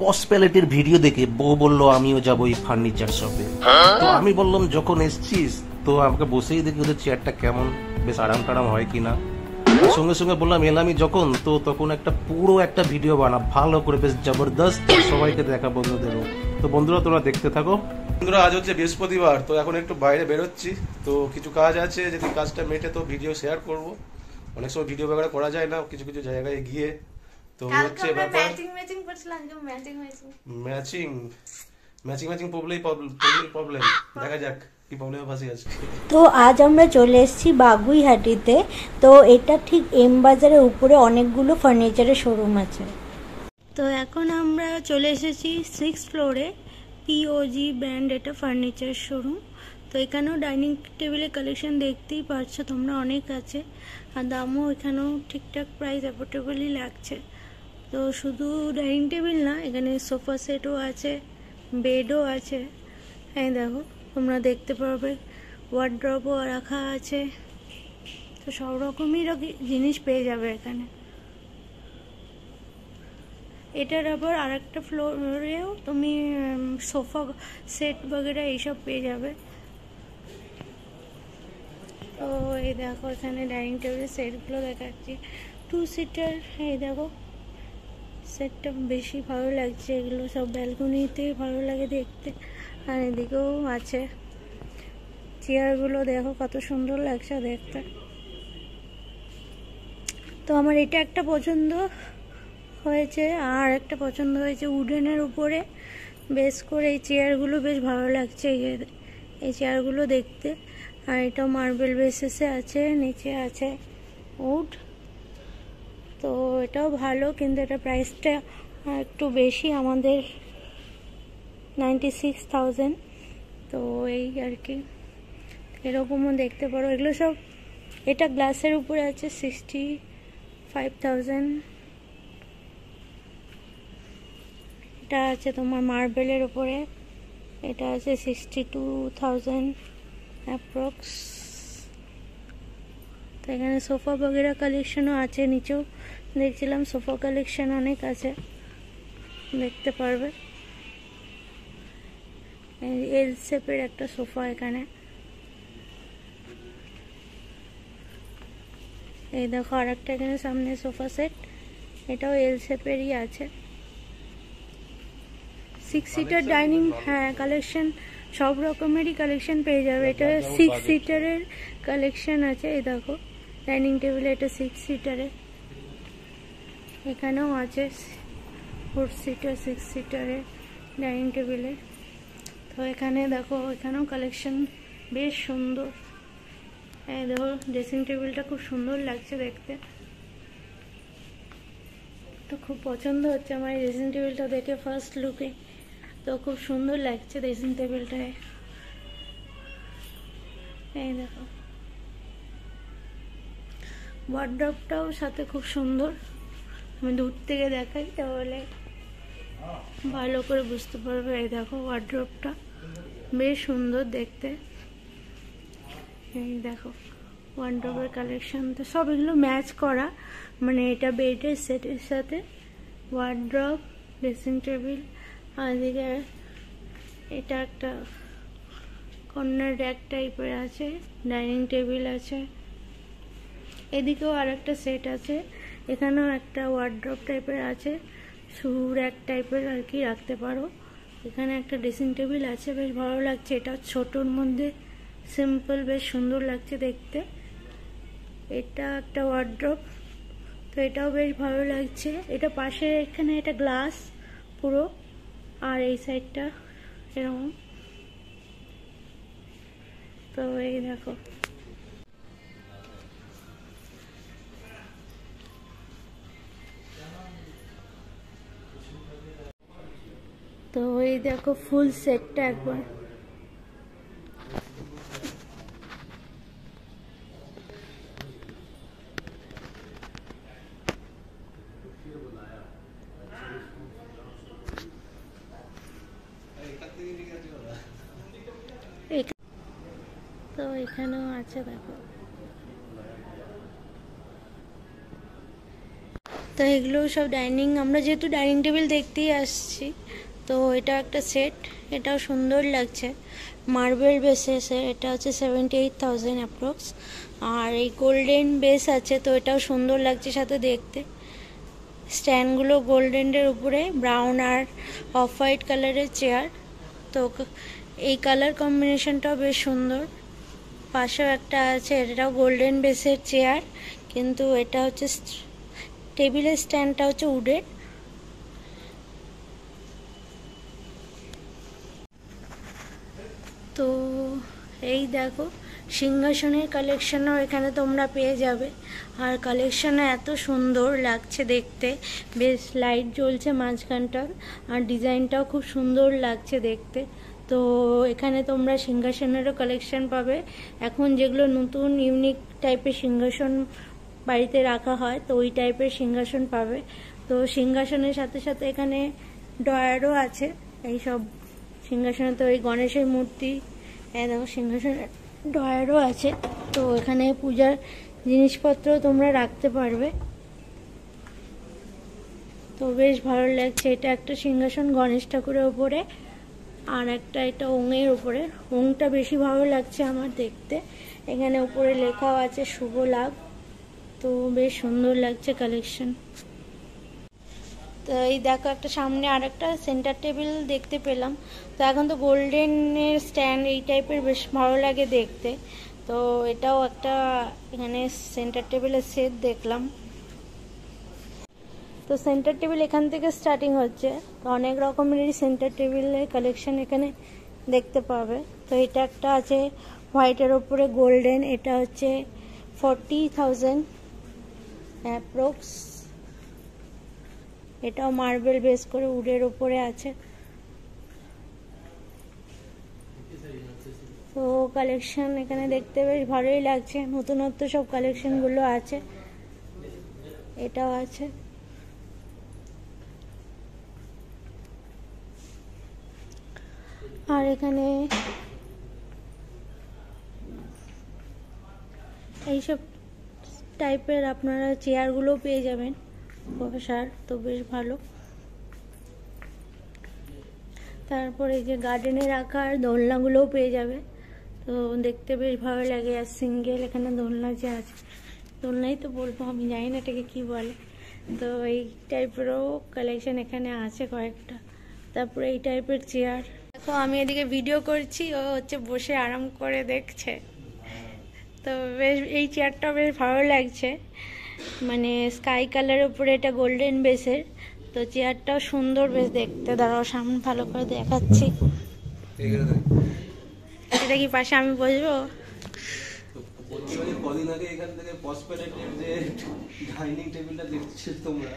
পসপ্যালিটির video দেখে বউ বললো আমিও যাবো এই ফার্নিচার শপে। তো আমি বললাম যখন এসছিস তো আমাকে বসেই দেখি ওদের চেয়ারটা কেমন, বেশ আরাম টারাম হয় কিনা। সঙ্গে সঙ্গে বললাম এলামই যখন, তো তখন একটা পুরো একটা ভিডিও বানা ভালো করে, বেশ জবরদস্ত, সবাইকে দেখা বন্ধুদেরও। তো বন্ধুরা তোমরা দেখতে থাকো। বন্ধুরা আজ হচ্ছে বৃহস্পতিবার, তো এখন একটু বাইরে বেরোচ্ছি, তো কিছু কাজ আছে, যদি কাজটা মেটে তো ভিডিও শেয়ার করব। অনেক সময় ভিডিও বগেরা করা যায় না কিছু কিছু জায়গায় গিয়ে, তো হচ্ছে ব্যাপার। ম্যাচিং ম্যাচিং প্রবলেম দেখা যাক কি প্রবলেমে ফাঁসি আছে। তো আজ আমরা চলে এসেছি বাগুইহাটিতে। তো এটা ঠিক এম বাজারের উপরে অনেকগুলো ফার্নিচারের শোরুম আছে। তো এখন আমরা চলে এসেছি 6th ফ্লোরে, পিওজি ব্র্যান্ড এটা ফার্নিচার শোরুম। তো এখানেও ডাইনিং টেবিলের কালেকশন দেখতেই পাচ্ছ তোমরা, অনেক আছে, আর দামও এখানেও ঠিকঠাক প্রাইস অ্যাফোর্ডেবলই লাগছে। তো শুধু ডাইনিং টেবিল না, এখানে সোফা সেটও আছে, বেডও আছে। এই দেখো তোমরা দেখতে পারবে, ওয়ার্ড্রবও রাখা আছে। তো সব রকমই জিনিস পেয়ে যাবে এখানে। এটার আবার আরেকটা ফ্লোরেও তুমি সোফা সেট বগেরা এইসব পেয়ে যাবে। তো এই দেখো এখানে ডাইনিং টেবিলের সেটগুলো দেখাচ্ছি, 2 সিটার। এই দেখো সেটটা বেশি ভালো লাগছে, এগুলো সব ব্যালকনিতে ভালো লাগে দেখতে। আর এদিকেও আছে চেয়ারগুলো, দেখো কত সুন্দর লাগছে দেখতে। তো আমার এটা একটা পছন্দ হয়েছে, আর একটা পছন্দ হয়েছে উডেনের উপরে বেশ করে এই চেয়ারগুলো, বেশ ভালো লাগছে এই চেয়ারগুলো দেখতে। আর এটা মার্বেল বেসিসে আছে, নিচে আছে উড। তো এটাও ভালো, কিন্তু এটা প্রাইসটা একটু বেশি, আমাদের 96,000। তো এই আর কি, এরকমও দেখতে পারো। এগুলো সব, এটা গ্লাসের উপরে আছে 65,000। এটা আছে তোমার মার্বেলের উপরে, এটা আছে 62,000 অ্যাপ্রক্স। তো এখানে সোফা বগেরা কালেকশনও আছে, নিচেও দেখছিলাম সোফা কালেকশন অনেক আছে, দেখতে পারবে। এল শেপের একটা সোফা এখানে। এই দেখো আর একটা এখানে সামনে সোফা সেট, এটাও এল শেপেরই আছে। 6 সিটার ডাইনিং, হ্যাঁ কালেকশন সব রকমেরই কালেকশন পেয়ে যাবে। এটা 6 সিটারের কালেকশন আছে। এই দেখো ডাইনিং টেবিলে, এটা 6 সিটারের। এখানেও আছে 4 সিটার 6 সিটারের ডাইনিং টেবিলে। তো এখানে দেখো, এখানেও কালেকশন বেশ সুন্দর। এই দেখো ড্রেসিং টেবিলটা খুব সুন্দর লাগছে দেখতে, তো খুব পছন্দ হচ্ছে আমার এই ড্রেসিং টেবিলটা দেখে ফার্স্ট লুকে। তো খুব সুন্দর লাগছে ড্রেসিং টেবিলটায়। এই দেখো ওয়ার্ড্রবটাও সাথে খুব সুন্দর, আমি দূর থেকে দেখাই তাহলে ভালো করে বুঝতে পারবে। এই দেখো ওয়ার্ড্রবটা বেশ সুন্দর দেখতে। এই দেখো ওয়ার্ড্রবের কালেকশন, তো সব এগুলো ম্যাচ করা, মানে এটা বেডের সেটের সাথে ওয়ার্ড্রব, ড্রেসিং টেবিল। আর এদিকে এটা একটা কর্নার র্যাক টাইপের আছে, ডাইনিং টেবিল আছে। এদিকেও আর একটা সেট আছে, এখানেও একটা ওয়ার্ড্রব টাইপের আছে, শুরু র্যাক টাইপের আর কি রাখতে পারো। এখানে একটা ড্রেসিং টেবিল আছে, বেশ ভালো লাগছে। এটা ছোটোর মধ্যে সিম্পল, বেশ সুন্দর লাগছে দেখতে। এটা একটা ওয়ার্ড্রব, তো এটাও বেশ ভালো লাগছে। এটা পাশে এখানে এটা গ্লাস পুরো, আর এই সাইডটা এরকম। তো এই দেখো, তো এই দেখো ফুল সেটটা একবার। তো এখানেও আছে দেখো। তো এগুলো সব ডাইনিং, আমরা যেহেতু ডাইনিং টেবিল দেখতেই আসছি, তো এটা একটা সেট, এটাও সুন্দর লাগছে, মার্বেল বেসেসে, এটা হচ্ছে 78,000 অ্যাপ্রক্স। আর এই গোল্ডেন বেস আছে, তো এটাও সুন্দর লাগছে সাথে দেখতে। স্ট্যান্ডগুলো গোল্ডেনের উপরে, ব্রাউন আর অফ হোয়াইট কালারের চেয়ার, তো এই কালার কম্বিনেশনটাও বেশ সুন্দর। পাশেও একটা আছে, এটাও গোল্ডেন বেসের চেয়ার, কিন্তু এটা হচ্ছে টেবিলের স্ট্যান্ডটা হচ্ছে উডের। তো এই দেখো সিংহাসনের কালেকশনও এখানে তোমরা পেয়ে যাবে। আর কালেকশনও এত সুন্দর লাগছে দেখতে, বেশ লাইট জ্বলছে মাঝখানটা, আর ডিজাইনটাও খুব সুন্দর লাগছে দেখতে। তো এখানে তোমরা সিংহাসনেরও কালেকশন পাবে, এখন যেগুলো নতুন ইউনিক টাইপের সিংহাসন বাড়িতে রাখা হয়, তো ওই টাইপের সিংহাসন পাবে। তো সিংহাসনের সাথে সাথে এখানে ড্রয়ারও আছে। এইসব সিংহাসনে তো ওই গণেশের মূর্তি, দেখো সিংহাসনের ড্রয়ারও আছে, তো এখানে পূজার জিনিসপত্র তোমরা রাখতে পারবে। তো বেশ ভালো লাগছে। এটা একটা সিংহাসন গণেশ ঠাকুরের উপরে, আর একটা এটা ওঙের উপরে। ওংটা বেশি ভালো লাগছে আমার দেখতে, এখানে উপরে লেখাও আছে শুভ লাভ। তো বেশ সুন্দর লাগছে কালেকশন। তো এই দেখো একটা সামনে আর একটা সেন্টার টেবিল দেখতে পেলাম। তো এখন তো গোল্ডেনের স্ট্যান্ড এই টাইপের বেশ ভালো লাগে দেখতে, তো এটাও একটা এখানে সেন্টার টেবিলের সেট দেখলাম। তো সেন্টার টেবিল এখান থেকে স্টার্টিং হচ্ছে, তো অনেক রকমের সেন্টার টেবিলের কালেকশন এখানে দেখতে পাবে। তো এটা একটা আছে হোয়াইটের ওপরে গোল্ডেন, এটা হচ্ছে 40,000 অ্যাপ্রক্স। এটাও মার্বেল বেস করে উডের ওপরে আছে। তো কালেকশন এখানে দেখতে বেশ ভালোই লাগছে, নতুনত্ব সব কালেকশনগুলো আছে। এটাও আছে। আর এখানে এইসব টাইপের আপনারা চেয়ারগুলো পেয়ে যাবেন বসার, তো বেশ ভালো। তারপরে যে গার্ডেনে রাখার দোলনাগুলোও পেয়ে যাবে, তো দেখতে বেশ ভালো লাগে। আর সিঙ্গেল এখানে দোলনা যে আছে, দোলনাই তো বলবো, আমি জানি না এটাকে কি বলে। তো এই টাইপেরও কালেকশন এখানে আছে কয়েকটা। তারপরে এই টাইপের চেয়ার দেখো, আমি এদিকে ভিডিও করছি, ও হচ্ছে বসে আরাম করে দেখছে। তো বেশ এই চেয়ারটা বেশ ভালো লাগছে, মানে স্কাই কালারের উপরে, এটা গোল্ডেন বেসের। তো চেয়ারটাও সুন্দর বেশ দেখতে। দাঁড়াও সামনে ভালো করে দেখাচ্ছি। এটা কি পাশে আমি বসবো? কদিন আগে এখান থেকে পসপেরেটের যে ডাইনিং টেবিলটা দেখছো তোমরা,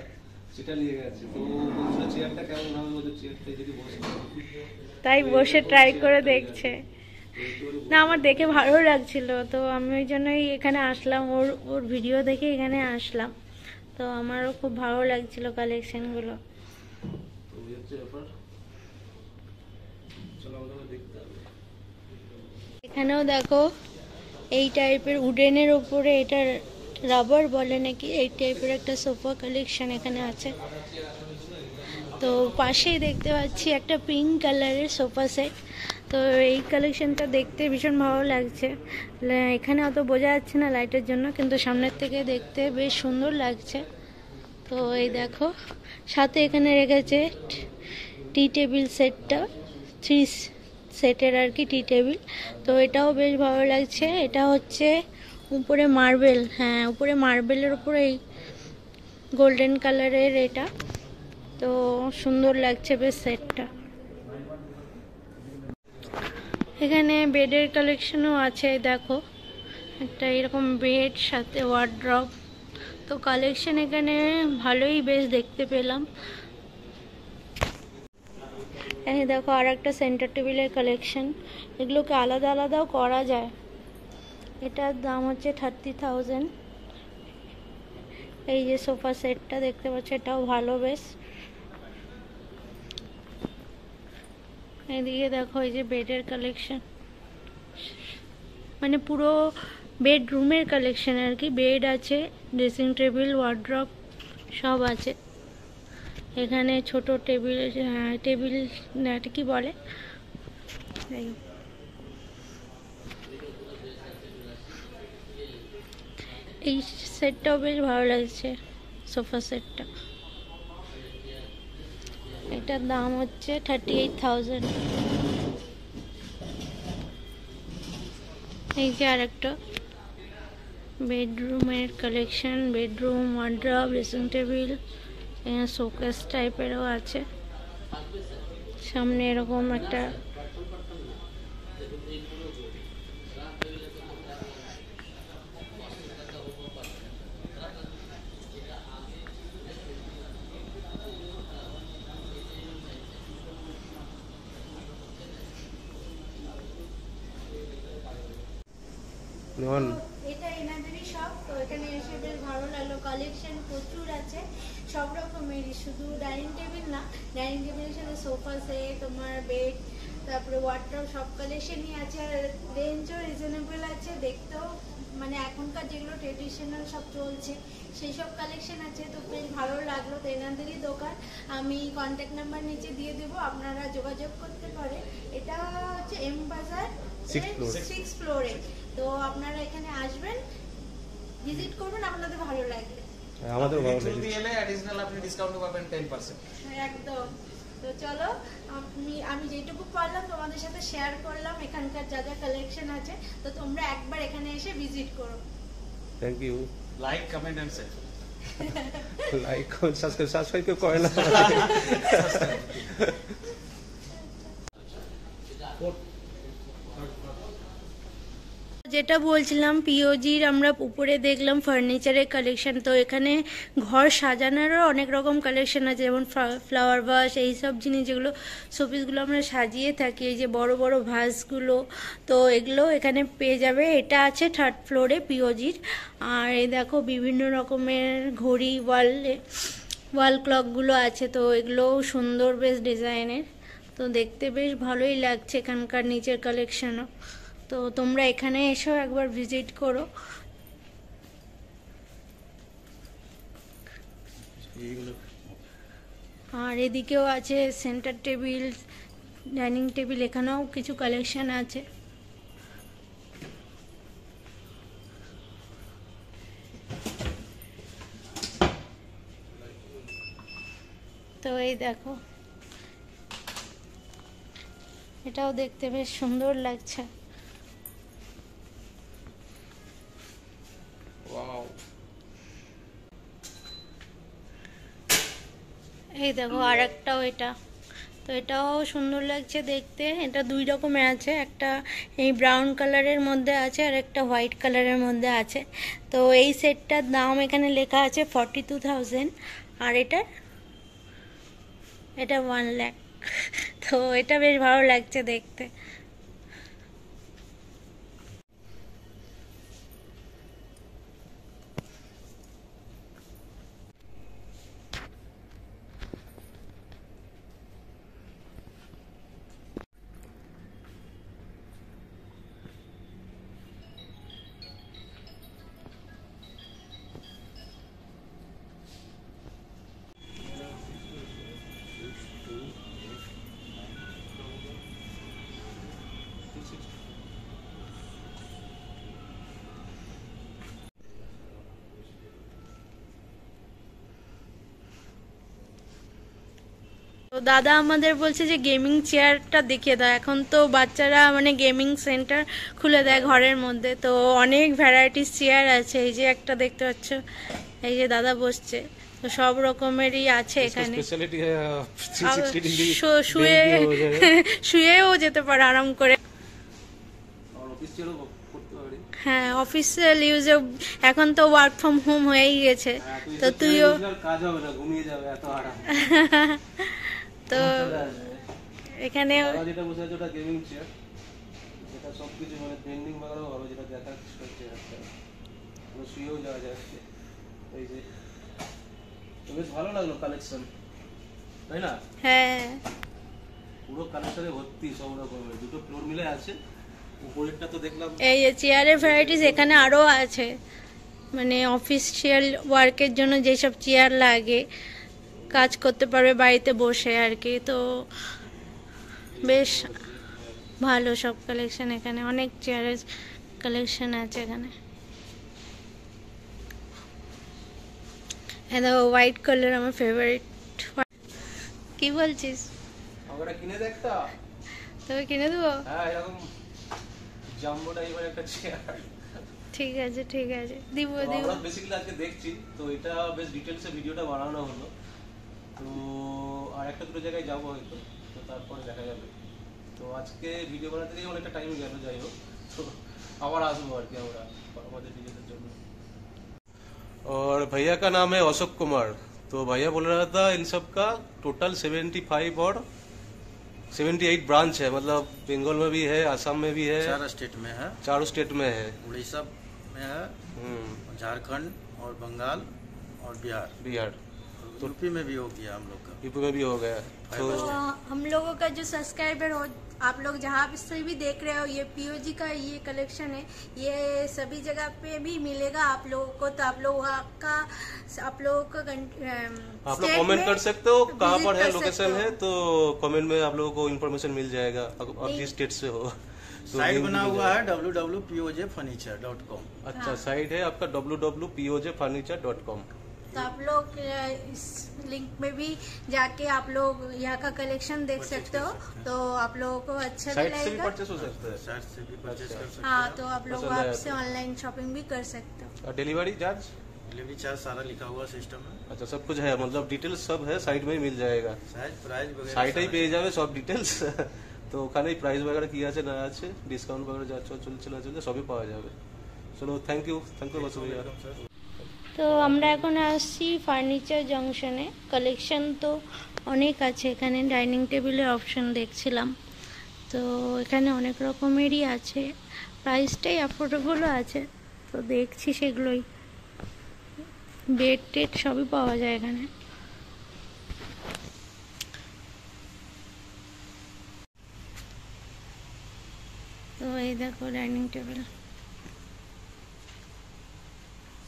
সেটা নিয়ে গেছে। তো বলছিল চেয়ারটা কেমন হবে, বলছে চেয়ারটা যদি বসে, তাই বসে ট্রাই করে দেখছে। না আমার দেখে ভালো লাগছিল, তো আমি ওই জন্যই এখানে আসলাম, ওর ভিডিও দেখে এখানে আসলাম। তো আমারও খুব ভালো লাগছিল কালেকশনগুলো। এখানেও দেখো এই টাইপের উডেনের উপরে, এটা রাবার বলে নাকি, এই টাইপের একটা সোফা কালেকশন এখানে আছে। তো পাশেই দেখতে পাচ্ছি একটা পিঙ্ক কালারের সোফা সেট। তো এই কালেকশনটা দেখতে ভীষণ ভালো লাগছে। এখানে অত বোঝা যাচ্ছে না লাইটের জন্য, কিন্তু সামনের থেকে দেখতে বেশ সুন্দর লাগছে। তো এই দেখো সাথে এখানে রেখেছে টি টেবিল সেটটা, 3 সেটের আর কি টি টেবিল। তো এটাও বেশ ভালো লাগছে। এটা হচ্ছে উপরে মার্বেল, হ্যাঁ উপরে মার্বেলের উপরে এই গোল্ডেন কালারের এটা। তো সুন্দর লাগছে বেশ সেটটা। এখানে বেডের কালেকশনও আছে, দেখো একটা এরকম বেড সাথে ওয়ার্ড্রপ। তো কালেকশন এখানে ভালোই বেশ দেখতে পেলাম। এই দেখো আর একটা সেন্টার টেবিলের কালেকশন, এগুলোকে আলাদা আলাদাও করা যায়। এটার দাম হচ্ছে 30,000। এই যে সোফা সেটটা দেখতে পাচ্ছ, এটাও ভালো বেশ। এদিকে দেখো এই যে বেডের কালেকশন, মানে পুরো বেডরুমের কালেকশন আর কি। বেড আছে, ড্রেসিং টেবিল, ওয়ার্ড্রপ সব আছে এখানে। ছোট টেবিল, টেবিল না এটা কি বলে, এই সেটটাও বেশ ভালো লাগছে, সোফা সেটটা। এটার দাম হচ্ছে 38,000। এই যে আরেকটা বেডরুমের collection, bedroom, wardrobe, dressing table, এখানে শোকেস টাইপেরও আছে। সামনে এরকম একটা এটা এনাদেরই সব। তো এখানে এসে বেশ ভালো লাগলো, কালেকশন প্রচুর আছে সব রকমেরই, শুধু ডাইনিং টেবিল না, ডাইনিং টেবিলের সাথে সোফা সেট, তোমার বেড, তারপরে ওয়ার্ডরোব, সব কালেকশনই আছে। আর রেঞ্জও রিজনেবল আছে, দেখতেও মানে এখনকার যেগুলো ট্রেডিশনাল সব চলছে সেই সব কালেকশন আছে। তো বেশ ভালো লাগলো। তো এনাদেরই দোকান, আমি কন্ট্যাক্ট নাম্বার নিচে দিয়ে দেবো, আপনারা যোগাযোগ করতে পারে। এটা হচ্ছে এম বাজার 6 ফ্লোরে। তো আপনারা এখানে আসবেন, ভিজিট করবেন, আপনাদের ভালো লাগবে। আমাদের ভালো লাগবে, যদি এলে অ্যাডিশনাল আপনি ডিসকাউন্ট পাবেন 10%। একদম। তো চলো, আমি যেটুকু পারলাম তোমাদের সাথে শেয়ার করলাম এখানকার যা যা কালেকশন আছে। তো তোমরা একবার এখানে এসে ভিজিট করো। Thank you. Like, comment and share. Like, comment, subscribe কেউ করে না। যেটা বলছিলাম, পিওজির আমরা উপরে দেখলাম ফার্নিচারের কালেকশন। তো এখানে ঘর সাজানোরও অনেক রকম কালেকশন আছে, যেমন ফ্লাওয়ার ভাস, এইসব জিনিস যেগুলো শোপিসগুলো আমরা সাজিয়ে থাকি, এই যে বড় বড় ভাসগুলো, তো এগুলো এখানে পেয়ে যাবে। এটা আছে 3rd ফ্লোরে পিওজির। আর এই দেখো বিভিন্ন রকমের ঘড়ি, ওয়াল ক্লকগুলো আছে। তো এগুলোও সুন্দর বেশ ডিজাইনের, তো দেখতে বেশ ভালোই লাগছে এখানকার নিচের কালেকশনও। তো তোমরা এখানে এসো, একবার ভিজিট করো। আর এদিকেও আছে সেন্টার টেবিল, ডাইনিং টেবিল, এখানেও কিছু কালেকশন আছে। তো এই দেখো, এটাও দেখতে বেশ সুন্দর লাগছে। এই দেখো আর একটাও, এটা তো এটাও সুন্দর লাগছে দেখতে। এটা 2 রকমের আছে, একটা এই ব্রাউন কালারের মধ্যে আছে আর একটা হোয়াইট কালারের মধ্যে আছে। তো এই সেটটার দাম এখানে লেখা আছে 42,000, আর এটা 1 লাখ। তো এটা বেশ ভালো লাগছে দেখতে। তো দাদা আমাদের বলছে যে গেমিং চেয়ারটা দেখিয়ে দাও। এখন তো বাচ্চারা মানে গেমিং সেন্টার খুলে দেয় ঘরের মধ্যে, তো অনেক ভ্যারাইটিস চেয়ার আছে। এই যে একটা দেখতে পাচ্ছ, এই যে দাদা বসছে, তো সব রকমেরই আছে এখানে। শুয়েও যেতে পারে আরাম করে। হ্যাঁ, অফিসিয়াল ইউজে এখন তো ওয়ার্ক ফ্রম হোম হয়েই গেছে, তো তুইও কাজ হবে না, ঘুমিয়ে যাবে, এত আরাম। তো এখানে যেটা বসে আছে ওটা গেমিং চেয়ার, যেটা সবকিছু মানে বেন্ডিং বাগানো ভালো, যেটা দেখা যাচ্ছে শুয়েও যাওয়া যায়। এই যে বেশ ভালো লাগলো কালেকশন, তাই না? হ্যাঁ, পুরো কালেকশনে ভর্তি সব রকমের, 2টো ফ্লোর মিলে আছে। উপরেরটা তো দেখলাম, এই যে চেয়ারের ভ্যারাইটিস এখানে আরো আছে। মানে অফিসিয়াল ওয়ার্কের জন্য যেসব চেয়ার লাগে, কাজ করতে পারবে বাড়িতে বসে আর কি। তো বেশ ভালো সব কালেকশন, এখানে অনেক চেয়ারের কালেকশন আছে এখানে। দেখো হোয়াইট কালার আমার ফেভারিট। কি বলছিস? আমরা কিনে দেখতা, তবে কিনে দেবো? হ্যাঁ এরকম জাম্বো টাইপের একটা চেয়ার। ঠিক আছে ঠিক আছে, দিব দিব। আমরা বেসিক্যালি আজকে দেখছি, তো এটা বেশ ডিটেইলসে ভিডিওটা বানানো হলো। তো আর একটা দুটো জায়গায় যাবো হয়তো, তো তারপরে দেখা যাবে। তো আজকে ভিডিও বানাতে গিয়ে অনেকটা টাইম গেল, যাই হোক। তো আবার আসবো আর কি আমরা আমাদের ভিডিওদের জন্য। और भैया का नाम है अशोक कुमार। तो भैया बोल रहा था इन सब का टोटल 75 और 78 ब्रांच है, मतलब बंगाल में भी है, आसाम में भी है, 4 स्टेट में है, चारों स्टेट में है, उड़ीसा में है, झारखंड और बंगाल और बिहार। तो यूपी में भी हो गया हम लोग का, यूपी में भी हो गया। तो हम लोगों का जो सब्सक्राइबर हो, आप लोग जहाँ से भी देख रहे हो, ये पीओजी का ये कलेक्शन है, ये सभी जगह पे भी मिलेगा आप लोगों को। तो आप लोग वहाँ का आप लोगों का आप लोग कमेंट कर सकते हो कहाँ पर है, लोकेशन है, तो कमेंट में आप लोगों को इन्फॉर्मेशन मिल जाएगा आप जिस स्टेट से हो। साइट बना हुआ है www.pojfurniture.com। अच्छा, साइट है आपका www.pojfurniture.com। तो आप लोग इस लिंक में भी जाके आप लोग यहाँ का कलेक्शन देख सकते हो, तो आप लोगों को अच्छा भी साइट से भी लगेगा। परचेस हो सकता है, साइट से भी परचेज कर सकते हाँ, हैं। तो आप लोग पसंद वहाँ आया से तो। ऑनलाइन शॉपिंग भी कर सकते हो। और डिलीवरी चार्ज? डिलीवरी चार्ज सारा लिखा हुआ सिस्टम है, अच्छा, सब कुछ है, मतलब डिटेल्स सब है, साइट में ही मिल जाएगा। साइज प्राइस वगैरह সাইটেই सारा। পেয়ে যাবে সব ডিটেলস। তো ওখানেই প্রাইস वगैरह কি আছে না আছে, ডিসকাউন্ট वगैरह যা চলছে সবই পাওয়া যাবে। চলো, থ্যাংক ইউ বসু ভাইয়া। Welcome sir. তো আমরা এখন আসছি ফার্নিচার জংশনে। কালেকশন তো অনেক আছে এখানে, ডাইনিং টেবিলের অপশন দেখছিলাম, তো এখানে অনেক রকমেরই আছে, প্রাইসটাই অ্যাফোর্ডেবলও আছে, তো দেখছি সেগুলোই। বেড টেড সবই পাওয়া যায় এখানে। তো এই দেখো ডাইনিং টেবিল।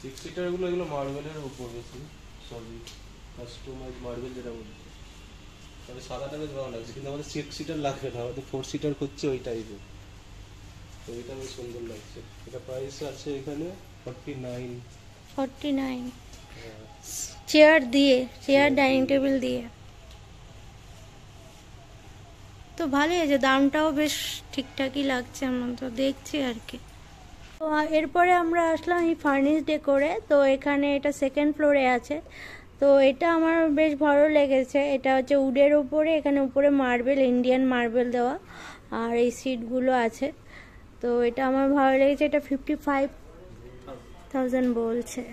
6 সিটার গুলো এগুলো মার্বেলের উপর বেশি, সবই কাস্টমাইজ মার্বেল যেটা বলছে। তবে সাদাটা বেশ ভালো লাগছে, কিন্তু আমাদের 6 সিটার লাগবে না, আমাদের 4 সিটার করছে ওই টাইপের। তো এটা বেশ সুন্দর লাগছে। এটা প্রাইস আছে এখানে 49 চেয়ার দিয়ে, চেয়ার ডাইনিং টেবিল দিয়ে, তো ভালোই আছে, দামটাও বেশ ঠিকঠাকই লাগছে আমার, তো দেখছি আর কি। তো এরপরে আমরা আসলাম এই ফার্নিশ ডেকোরে। তো এখানে এটা সেকেন্ড ফ্লোরে আছে, তো এটা আমার বেশ ভালো লেগেছে। এটা হচ্ছে উডের উপরে, এখানে উপরে মার্বেল, ইন্ডিয়ান মার্বেল দেওয়া, আর এই সিটগুলো আছে। তো এটা আমার ভালো লেগেছে। এটা 55,000 বলছে।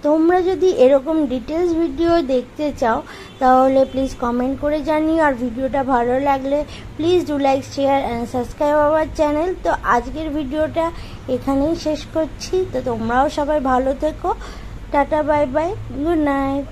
তোমরা যদি এরকম ডিটেলস ভিডিও দেখতে চাও তাহলে প্লিজ কমেন্ট করে জানিও, আর ভিডিওটা ভালো লাগলে please do like, share and subscribe our channel. তো আজকের ভিডিওটা এখানেই শেষ করছি। তো তোমরাও সবাই ভালো থেকো, tata bye bye, good night.